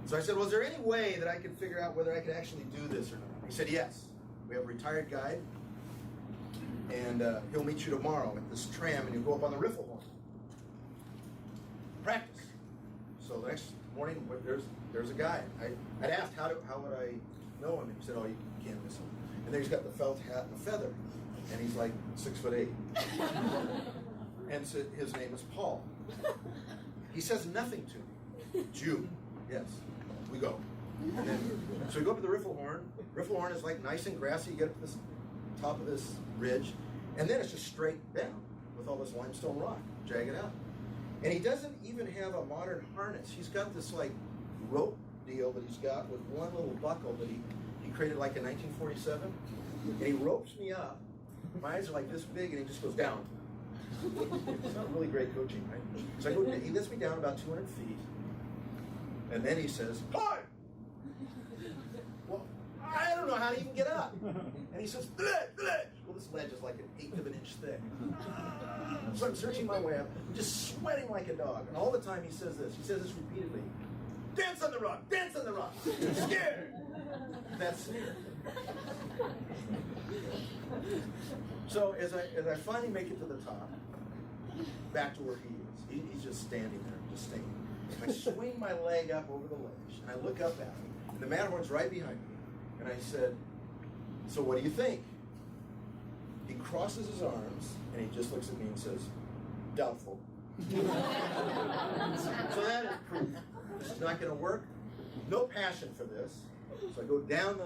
So I said, well, is there any way that I can figure out whether I could actually do this or not? He said, yes. We have a retired guide, and he'll meet you tomorrow at this tram, and you'll go up on the Riffelhorn. Practice. So the next morning, there's a guy. I'd asked, how would I know him? And he said, oh, you can't miss him. And then he's got the felt hat and a feather, and he's like 6'8". And so his name is Paul. He says nothing to me. Jew. Yes. We go. And then, so we go up to the Riffelhorn. Riffelhorn is like nice and grassy. You get up to this top of this ridge, and then it's just straight down with all this limestone rock, jagged out. And he doesn't even have a modern harness. He's got this like rope deal that he's got with one little buckle that he created like in 1947. And he ropes me up. My eyes are like this big, and he just goes down. It's not really great coaching, right? So he lets me down about 200 feet. And then he says, hi! Well, I don't know how to even get up. And he says, bleh, bleh. Well, this ledge is like an 1/8 of an inch thick. So I'm searching my way up, just sweating like a dog. And all the time he says this repeatedly. Dance on the rock, dance on the rock. I'm scared. That's sneer. So as I finally make it to the top, back to where he is. He's just standing there, just standing. I swing my leg up over the ledge, and I look up at him. And the Matterhorn's right behind me. And I said, so what do you think? He crosses his arms, and he just looks at me and says, doubtful. So that is proof. This is not going to work. No passion for this. So I go down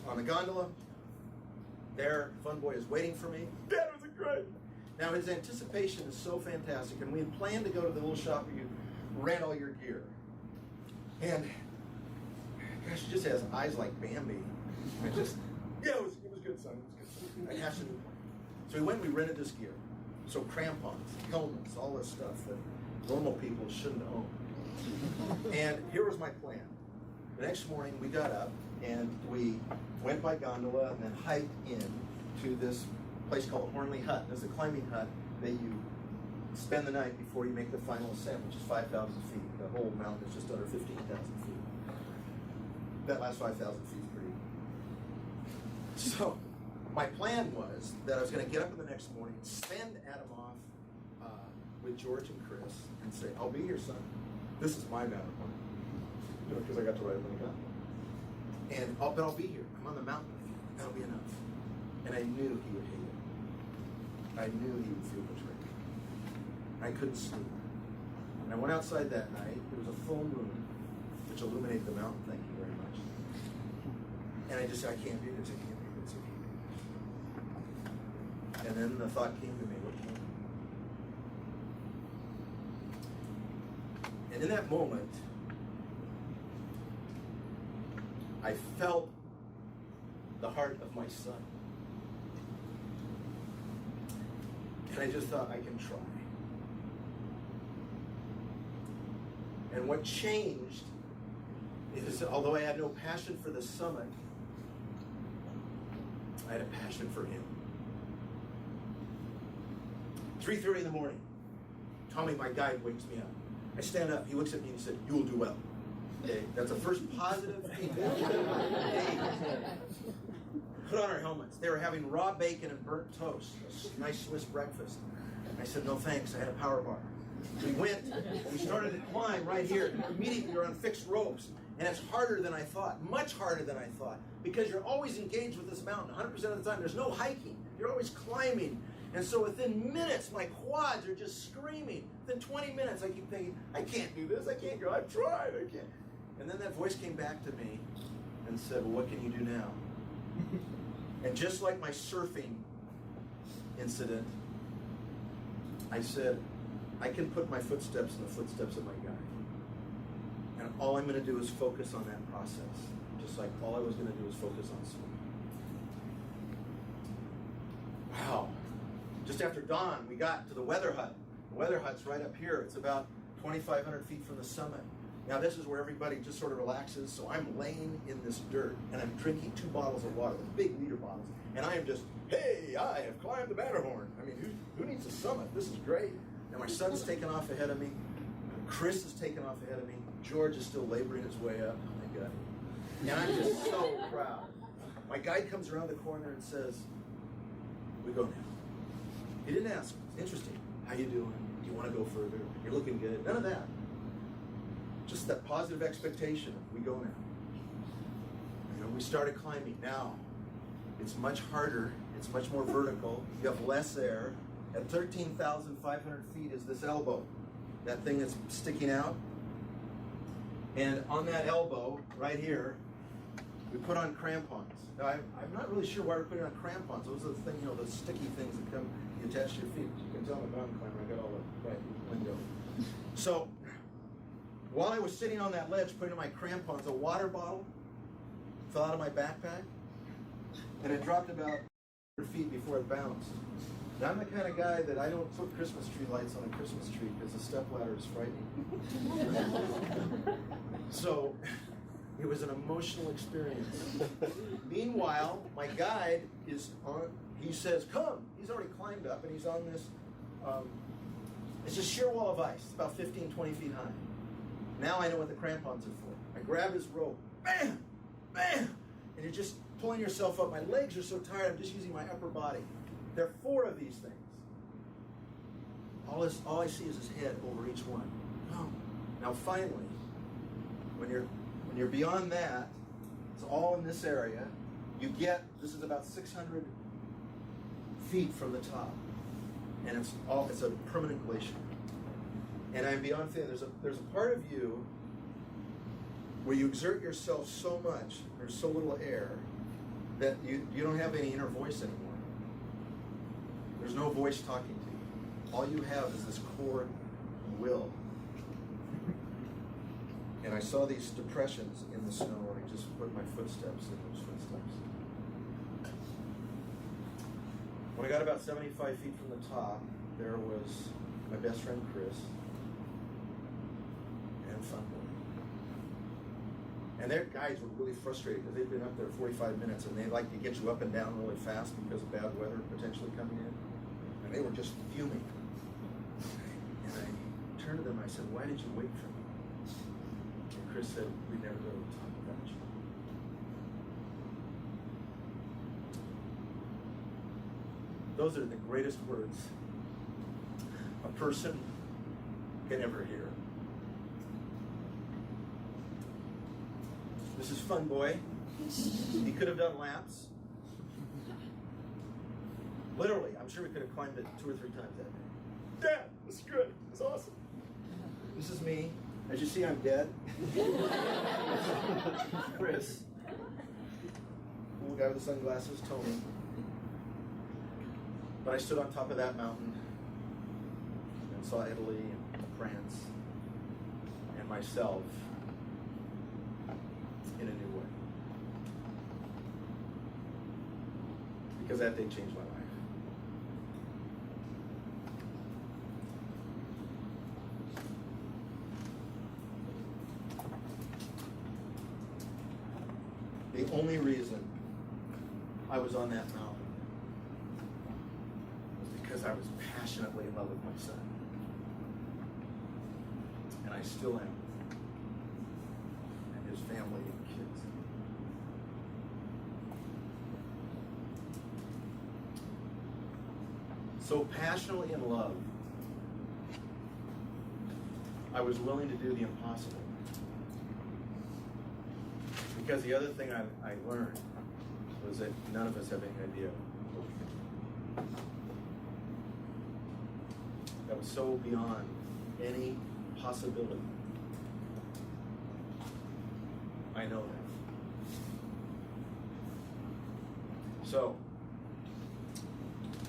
on the gondola. There, Fun Boy is waiting for me. That was great. Now his anticipation is so fantastic, and we had planned to go to the little shop where you rent all your gear. And gosh, she just has eyes like Bambi. I just, yeah, it was good, son. It was good, son. I have to. So we went and we rented this gear. So crampons, helmets, all this stuff that normal people shouldn't own. And here was my plan. The next morning we got up and we went by gondola and then hiked in to this place called Hornley Hut. There's a climbing hut that you spend the night before you make the final ascent, which is 5,000 feet. The whole mountain is just under 15,000 feet. That last 5,000 feet is pretty. So my plan was that I was going to get up in the next morning, send Adam off with George and Chris, and say, "I'll be here, son. This is my Matterhorn." You know, because I got to ride it when I got there. And but I'll be here. I'm on the mountain with you. That'll be enough. And I knew he would hate it. I knew he would feel betrayed. I couldn't sleep. And I went outside that night. There was a full moon, which illuminated the mountain. Thank you very much. And I just said, I can't do this. I can't do this. I can't do this. And then the thought came to me, what can I do? And in that moment, I felt the heart of my son. And I just thought, I can try. And what changed is, although I had no passion for the summit, I had a passion for him. 3:30 in the morning, Tommy, my guide, wakes me up. I stand up, he looks at me and he said, "You will do well." Okay, that's the first positive feedback. Hey, put on our helmets. They were having raw bacon and burnt toast, a nice Swiss breakfast. I said, "No thanks, I had a power bar." We went, we started to climb right here. Immediately we're on fixed ropes. And it's harder than I thought, much harder than I thought, because you're always engaged with this mountain 100% of the time. There's no hiking. You're always climbing. And so within minutes, my quads are just screaming. Within 20 minutes, I keep thinking, I can't do this. I can't go. I've tried. I can't. And then that voice came back to me and said, "Well, what can you do now?" And just like my surfing incident, I said, I can put my footsteps in the footsteps of my guide. And all I'm going to do is focus on that process. Just like all I was going to do was focus on swimming. Wow. Just after dawn, we got to the weather hut. The weather hut's right up here. It's about 2,500 feet from the summit. Now this is where everybody just sort of relaxes. So I'm laying in this dirt and I'm drinking 2 bottles of water, big liter bottles. And I am just, hey, I have climbed the Matterhorn. I mean, who needs a summit? This is great. Now my son's taken off ahead of me. Chris is taken off ahead of me. George is still laboring his way up. Oh my God. And I'm just so proud. My guide comes around the corner and says, "We go now." He didn't ask. Interesting. How you doing? Do you want to go further? You're looking good. None of that. Just that positive expectation of, we go now. You know, we started climbing. Now, it's much harder. It's much more vertical. You have less air. At 13,500 feet is this elbow. That thing that's sticking out. And on that elbow, right here, we put on crampons. Now, I'm not really sure why we're putting on crampons. Those are the things, you know, those sticky things that come, you attach to your feet. You can tell I'm a mountain climber. I got all the right lingo. So, while I was sitting on that ledge putting on my crampons, a water bottle fell out of my backpack, and it dropped about 100 feet before it bounced. Now, I'm the kind of guy that I don't put Christmas tree lights on a Christmas tree because the stepladder is frightening. So, it was an emotional experience. Meanwhile, my guide is on, he says, "Come." He's already climbed up and he's on this, it's a sheer wall of ice. It's about 15, 20 feet high. Now I know what the crampons are for. I grab his rope, bam, bam, and you're just pulling yourself up. My legs are so tired, I'm just using my upper body. There are 4 of these things. All I see is his head over each one. Oh. Now finally, when you're beyond that, it's all in this area. You get, this is about 600 feet from the top, and it's a permanent glacier. And I'm beyond feeling. There's a part of you where you exert yourself so much, there's so little air, that you don't have any inner voice anymore. There's no voice talking to you. All you have is this core will. And I saw these depressions in the snow, and I just put my footsteps in those footsteps. When I got about 75 feet from the top, there was my best friend Chris and Funboy. And their guys were really frustrated because they'd been up there 45 minutes, and they like to get you up and down really fast because of bad weather potentially coming in. And they were just fuming. And I turned to them and I said, "Why did you wait for me?" And Chris said, "We never go to talk about you." Those are the greatest words a person can ever hear. This is Funboy. He could have done laps. Literally, I'm sure we could have climbed it 2 or 3 times that day. Dad, this is good. It's awesome. This is me. As you see, I'm dead. Chris. Cool guy with the sunglasses, Tony. But I stood on top of that mountain and saw Italy and France and myself in a new way. Because that day changed my life. The only reason I was on that mountain was because I was passionately in love with my son. And I still am. And his family and kids. So passionately in love, I was willing to do the impossible. Because the other thing I learned was that none of us have any idea what we can do. That was so beyond any possibility. I know that. So,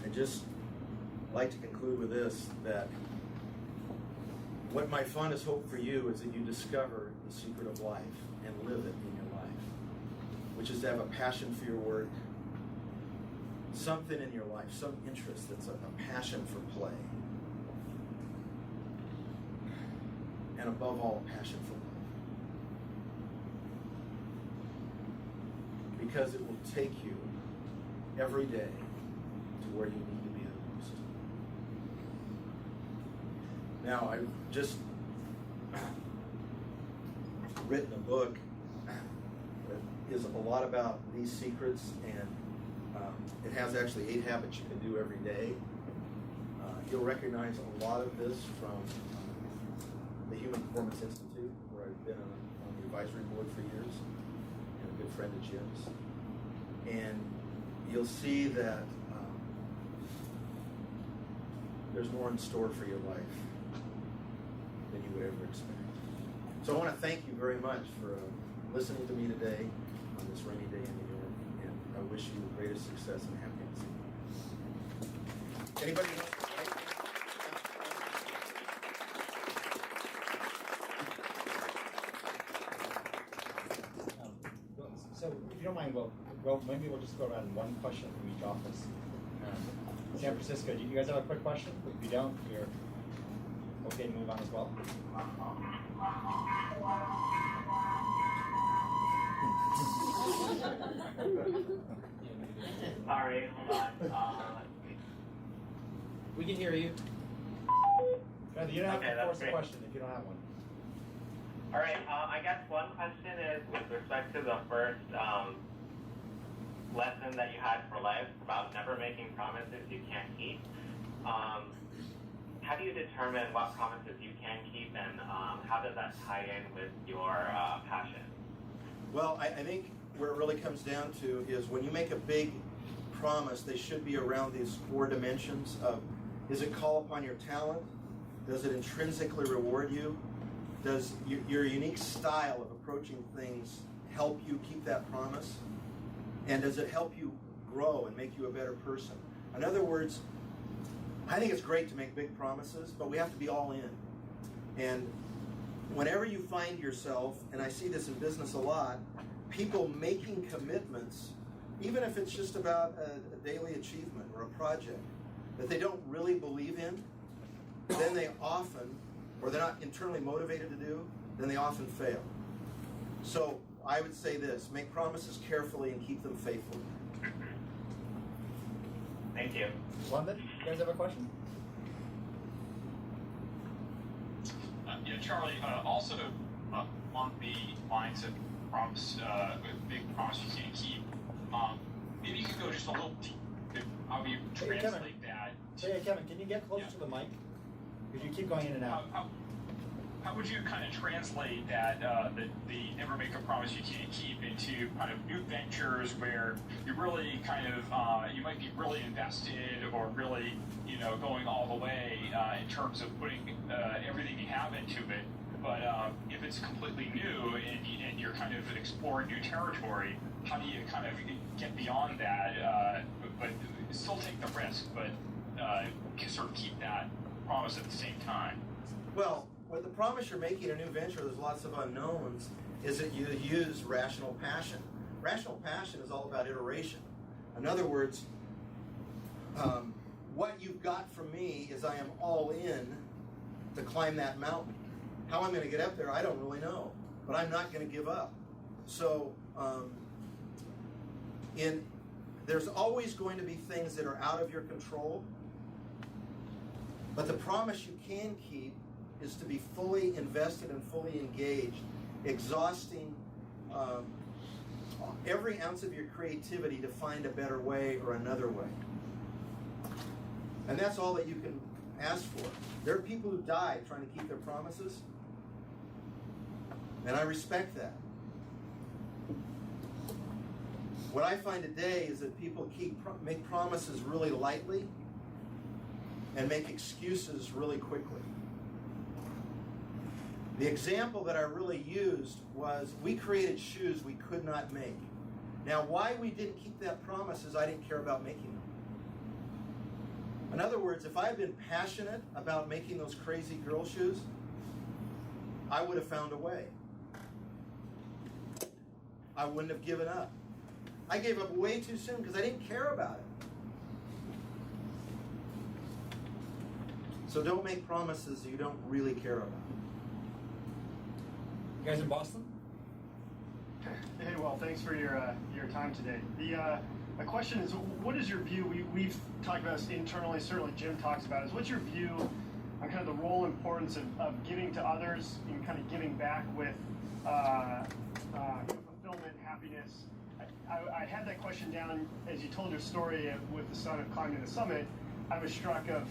I'd just like to conclude with this, that what my fondest hope for you is that you discover the secret of life and live it in your life, which is to have a passion for your work, something in your life, some interest that's a passion for play, and above all, a passion for love. Because it will take you every day to where you need to be the most. Now, I've just written a book that is a lot about these secrets, and it has actually 8 habits you can do every day. You'll recognize a lot of this from the Human Performance Institute, where I've been on the advisory board for years, and a good friend of Jim's. And you'll see that there's more in store for your life than you would ever expect. So I want to thank you very much for listening to me today on this rainy day in New York, and I wish you the greatest success and happiness. Anybody else? So if you don't mind, maybe we'll just go around one question from each office. San Francisco, do you guys have a quick question? If you don't, you're okay to move on as well. Sorry, hold on. We can hear you. You don't have Okay, to that's force a great. question if you don't have one. All right, I guess one question is with respect to the first lesson that you had for life about never making promises you can't keep. How do you determine what promises you can keep, and how does that tie in with your passion? Well, I think where it really comes down to is when you make a big promise, they should be around these 4 dimensions of, does it call upon your talent? Does it intrinsically reward you? Does your unique style of approaching things help you keep that promise? And does it help you grow and make you a better person? In other words, I think it's great to make big promises, but we have to be all in. And whenever you find yourself, and I see this in business a lot, people making commitments, even if it's just about a daily achievement or a project, that they don't really believe in, then they often, or they're not internally motivated to do, then they often fail. So I would say this: make promises carefully and keep them faithfully. Thank you. London, you guys have a question? Yeah, Charlie, also along the lines of promise, big promises you keep, maybe you could go just a little deep. How you translate that? Hey, Kevin, can you get closer to the mic? Because you keep going in and out. How would you kind of translate that, the never make a promise you can't keep, into kind of new ventures where you really kind of, you might be really invested or really, going all the way in terms of putting everything you have into it. But if it's completely new and you're kind of exploring new territory, how do you kind of get beyond that, but still take the risk, but sort of keep that promise at the same time? Well, with the promise you're making in a new venture, there's lots of unknowns, is that you use rational passion. Rational passion is all about iteration. In other words, what you've got from me is I am all in to climb that mountain. How I'm going to get up there, I don't really know, but I'm not going to give up. So there's always going to be things that are out of your control, but the promise you can keep is to be fully invested and fully engaged, exhausting every ounce of your creativity to find a better way or another way. And that's all that you can ask for. There are people who die trying to keep their promises, and I respect that. What I find today is that people make promises really lightly and make excuses really quickly. The example that I really used was we created shoes we could not make. Now, why we didn't keep that promise is I didn't care about making them. In other words, if I had been passionate about making those crazy girl shoes, I would have found a way. I wouldn't have given up. I gave up way too soon because I didn't care about it. So don't make promises you don't really care about. You guys in Boston? Hey, well, thanks for your time today. The question is, what is your view? We've talked about this internally, certainly Jim talks about it. What's your view on kind of the role and importance of giving to others and kind of giving back with fulfillment, happiness? I had that question down as you told your story with the son of climbing the summit. I was struck of,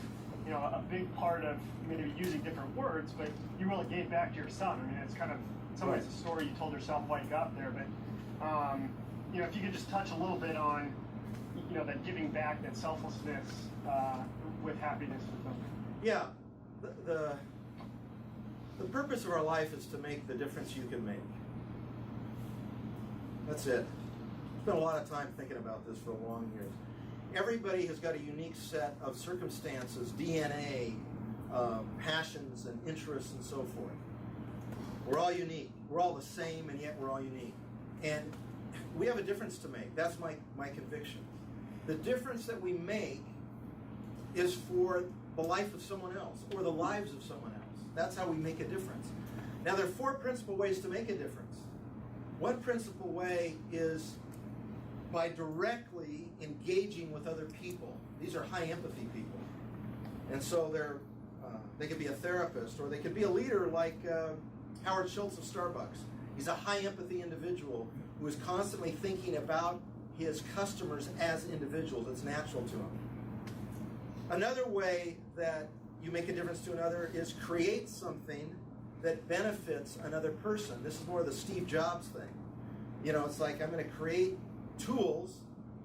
a big part of maybe using different words, but you really gave back to your son. I mean, it's kind of, in some ways, a story you told yourself why you got there. But, if you could just touch a little bit on, that giving back, that selflessness with happiness. Yeah, the purpose of our life is to make the difference you can make. That's it. Spent a lot of time thinking about this for long years. Everybody has got a unique set of circumstances, DNA, passions and interests and so forth. We're all unique. We're all the same, and yet we're all unique. And we have a difference to make. That's my conviction. The difference that we make is for the life of someone else or the lives of someone else. That's how we make a difference. Now, there are 4 principal ways to make a difference. One principal way is by directly engaging with other people. These are high empathy people. And so they could be a therapist, or they could be a leader like Howard Schultz of Starbucks. He's a high empathy individual who is constantly thinking about his customers as individuals. It's natural to him. Another way that you make a difference to another is create something that benefits another person. This is more of the Steve Jobs thing. It's like, I'm going to create tools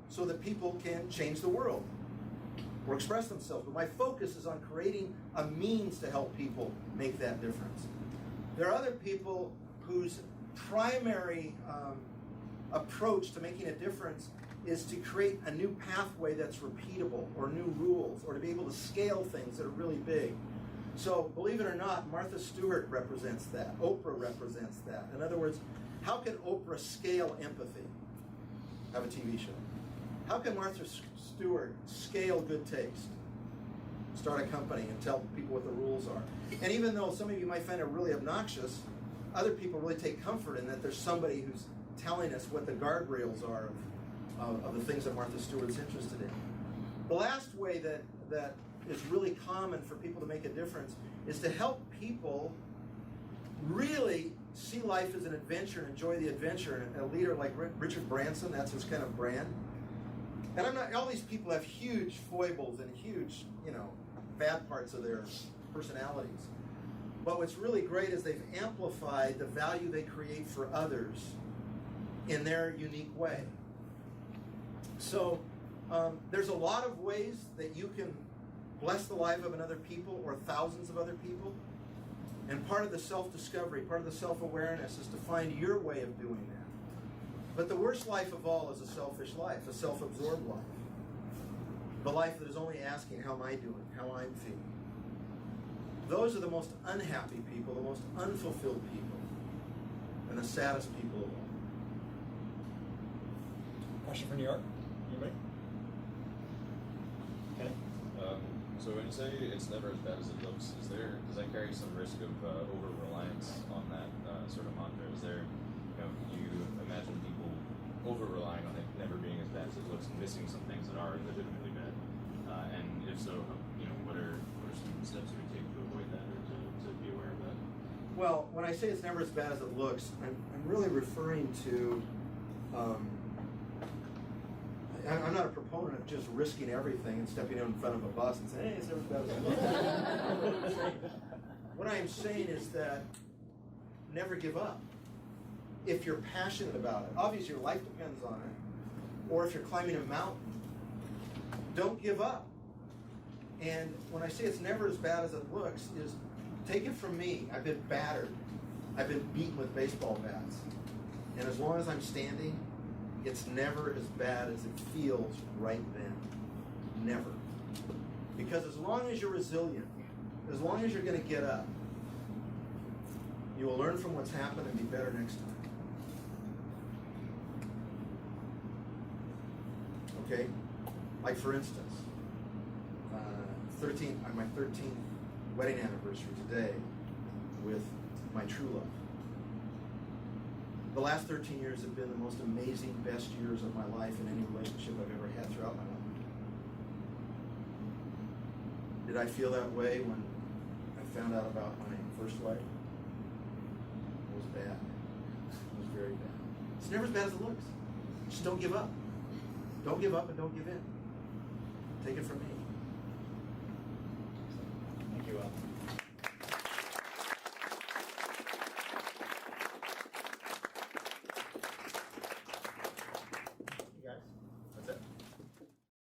so that people can change the world or express themselves. But my focus is on creating a means to help people make that difference. There are other people whose primary approach to making a difference is to create a new pathway that's repeatable, or new rules, or to be able to scale things that are really big. So believe it or not, Martha Stewart represents that. Oprah represents that. In other words, how can Oprah scale empathy? Have a TV show. How can Martha Stewart scale good taste? Start a company and tell people what the rules are. And even though some of you might find it really obnoxious, other people really take comfort in that there's somebody who's telling us what the guardrails are of the things that Martha Stewart is interested in. The last way that is really common for people to make a difference is to help people really see life as an adventure and enjoy the adventure. And a leader like Richard Branson, that's his kind of brand. And all these people have huge foibles and huge, bad parts of their personalities. But what's really great is they've amplified the value they create for others in their unique way. So there's a lot of ways that you can bless the life of another people or thousands of other people. And part of the self-discovery, part of the self-awareness is to find your way of doing that. But the worst life of all is a selfish life, a self-absorbed life. The life that is only asking, how am I doing, how I'm feeling. Those are the most unhappy people, the most unfulfilled people, and the saddest people of all. Question from New York? Anybody? Okay. So when you say it's never as bad as it looks, does that carry some risk of over-reliance on that sort of mantra? Do you imagine people over-relying on it never being as bad as it looks and missing some things that are legitimately bad? And if so, what are some steps we take to avoid that or to be aware of that? Well, when I say it's never as bad as it looks, I'm really referring to I'm not a proponent of just risking everything and stepping in front of a bus and saying, hey, it's never as bad as it looks. What I am saying is that never give up. If you're passionate about it, obviously your life depends on it, or if you're climbing a mountain, don't give up. And when I say it's never as bad as it looks, is take it from me. I've been battered. I've been beaten with baseball bats. And as long as I'm standing, it's never as bad as it feels right then. Never. Because as long as you're resilient, as long as you're going to get up, you will learn from what's happened and be better next time. Okay? Like for instance, my 13th wedding anniversary today with my true love. The last 13 years have been the most amazing, best years of my life in any relationship I've ever had throughout my life. Did I feel that way when I found out about my first wife? It was bad. It was very bad. It's never as bad as it looks. Just don't give up. Don't give up and don't give in. Take it from me. Thank you, Al.